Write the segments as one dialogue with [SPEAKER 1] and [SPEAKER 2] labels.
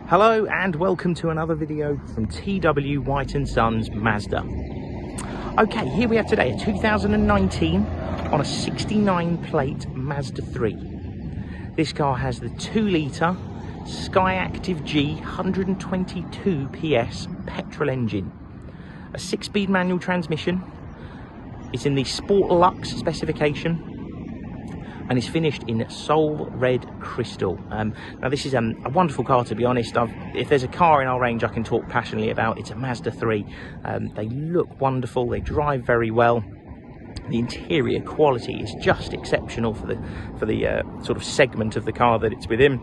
[SPEAKER 1] Hello and welcome to another video from TW White & Sons Mazda. Okay, here we are today, a 2019 on a 69 plate Mazda 3. This car has the 2-litre SKYACTIV-G 122 PS petrol engine, a 6-speed manual transmission. It's in the Sport Luxe specification and is finished in Soul Red Crystal. Now this is a wonderful car, to be honest. If there's a car in our range I can talk passionately about, it's a Mazda 3. They look wonderful, they drive very well. The interior quality is just exceptional for the sort of segment of the car that it's within.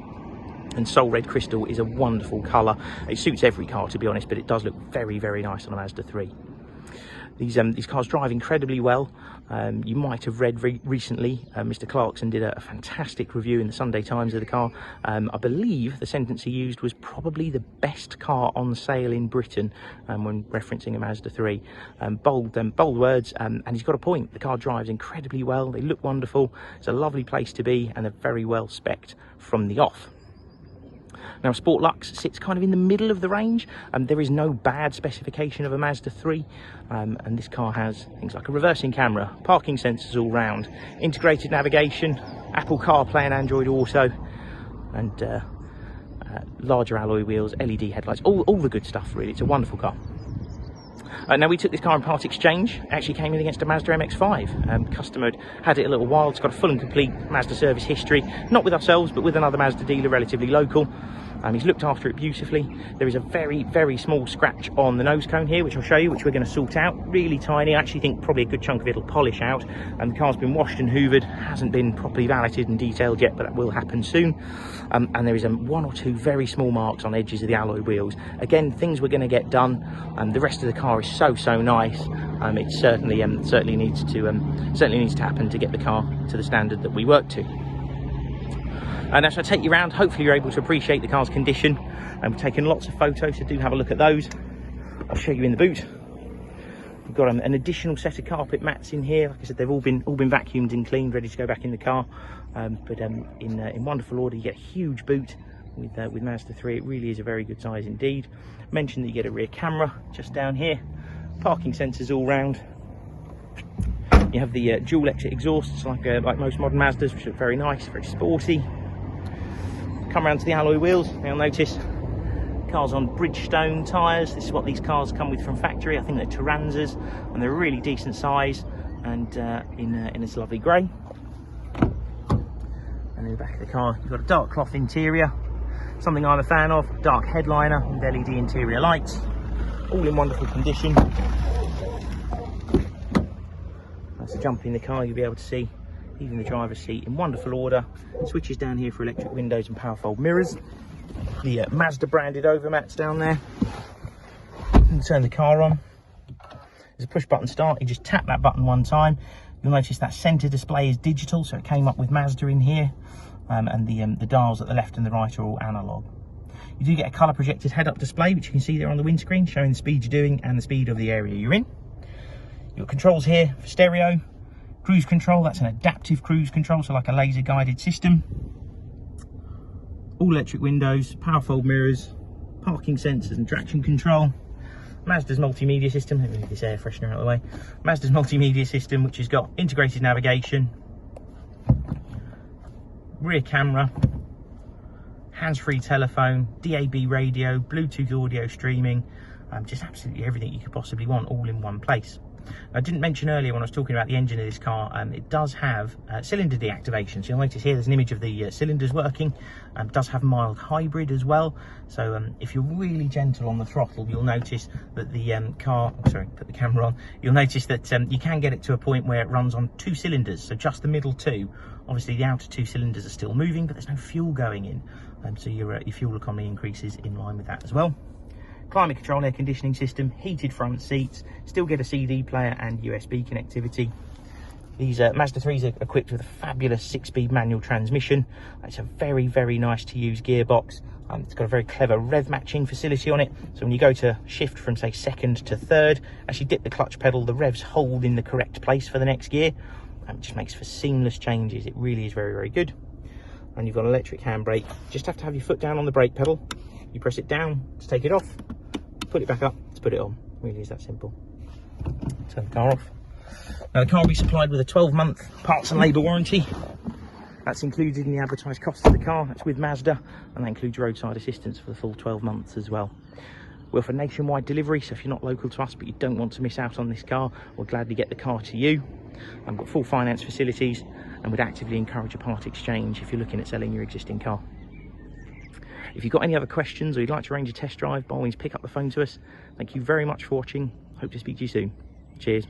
[SPEAKER 1] And Soul Red Crystal is a wonderful colour. It suits every car, to be honest, but it does look very, very nice on a Mazda 3. These cars drive incredibly well. You might have read recently, Mr. Clarkson did a fantastic review in the Sunday Times of the car. I believe the sentence he used was probably the best car on sale in Britain when referencing a Mazda 3. Bold words, and he's got a point. The car drives incredibly well, they look wonderful, it's a lovely place to be, and they're very well spec'd from the off. Now, Sport Luxe sits kind of in the middle of the range. There is no bad specification of a Mazda 3, and this car has things like a reversing camera, parking sensors all round, integrated navigation, Apple CarPlay and Android Auto, and larger alloy wheels, LED headlights, all the good stuff really. It's a wonderful car. Now, we took this car in part exchange. It actually came in against a Mazda MX-5. Customer had it a little while. It's got a full and complete Mazda service history, not with ourselves, but with another Mazda dealer relatively local. He's looked after it beautifully. There is a very, very small scratch on the nose cone here, which I'll show you, which we're going to sort out. Really tiny. I actually think probably a good chunk of it will polish out. And the car's been washed and hoovered, hasn't been properly valeted and detailed yet, but that will happen soon. And there is one or two very small marks on edges of the alloy wheels. Again, things we're going to get done. The rest of the car is so nice. It certainly needs to happen to get the car to the standard that we work to. And as I take you around, hopefully you're able to appreciate the car's condition. We've taken lots of photos, so do have a look at those. I'll show you in the boot. We've got an additional set of carpet mats in here. Like I said, they've all been vacuumed and cleaned, ready to go back in the car. In wonderful order. You get a huge boot with Mazda 3. It really is a very good size indeed. Mentioned that you get a rear camera just down here. Parking sensors all round. You have the dual exit exhausts like most modern Mazdas, which are very nice, very sporty. Come around to the alloy wheels. You'll notice cars on Bridgestone tyres. This is what these cars come with from factory. I think they're Turanzas, and they're a really decent size, and in this lovely grey. And in the back of the car, you've got a dark cloth interior, something I'm a fan of. Dark headliner with LED interior lights, all in wonderful condition. So jump in the car, you'll be able to see even the driver's seat in wonderful order. Switches down here for electric windows and power fold mirrors. The Mazda branded overmats down there. And turn the car on. There's a push button start. You just tap that button one time. You'll notice that center display is digital, so it came up with Mazda in here. And the dials at the left and the right are all analog. You do get a color projected head-up display, which you can see there on the windscreen, showing the speed you're doing and the speed of the area you're in. You've got controls here for stereo. Cruise control, that's an adaptive cruise control, so like a laser guided system. All electric windows, power fold mirrors, parking sensors and traction control. Mazda's multimedia system, let me move this air freshener out of the way. Mazda's multimedia system, which has got integrated navigation, rear camera, hands-free telephone, DAB radio, Bluetooth audio streaming, just absolutely everything you could possibly want all in one place. I didn't mention earlier when I was talking about the engine of this car, it does have cylinder deactivation. So you'll notice here there's an image of the cylinders working. It does have mild hybrid as well. So if you're really gentle on the throttle, you'll notice that the put the camera on, you'll notice that you can get it to a point where it runs on 2 cylinders, so just the middle 2. Obviously the outer 2 cylinders are still moving, but there's no fuel going in. So your fuel economy increases in line with that as well. Climate control air conditioning system, heated front seats, still get a CD player and USB connectivity. These Mazda 3s are equipped with a fabulous 6-speed manual transmission. It's a very, very nice to use gearbox. It's got a very clever rev matching facility on it. So when you go to shift from say 2nd to 3rd, actually dip the clutch pedal, the revs hold in the correct place for the next gear. It just makes for seamless changes. It really is very, very good. And you've got an electric handbrake. Just have to have your foot down on the brake pedal. You press it down to take it off, put it back up to put it on. Really is that simple. Turn the car off. Now the car will be supplied with a 12-month parts and labour warranty. That's included in the advertised cost of the car. That's with Mazda, and that includes roadside assistance for the full 12 months as well. We're for nationwide delivery, so if you're not local to us but you don't want to miss out on this car, we'll gladly get the car to you. I've got full finance facilities and would actively encourage a part exchange if you're looking at selling your existing car. If you've got any other questions or you'd like to arrange a test drive, by all means pick up the phone to us. Thank you very much for watching. Hope to speak to you soon. Cheers.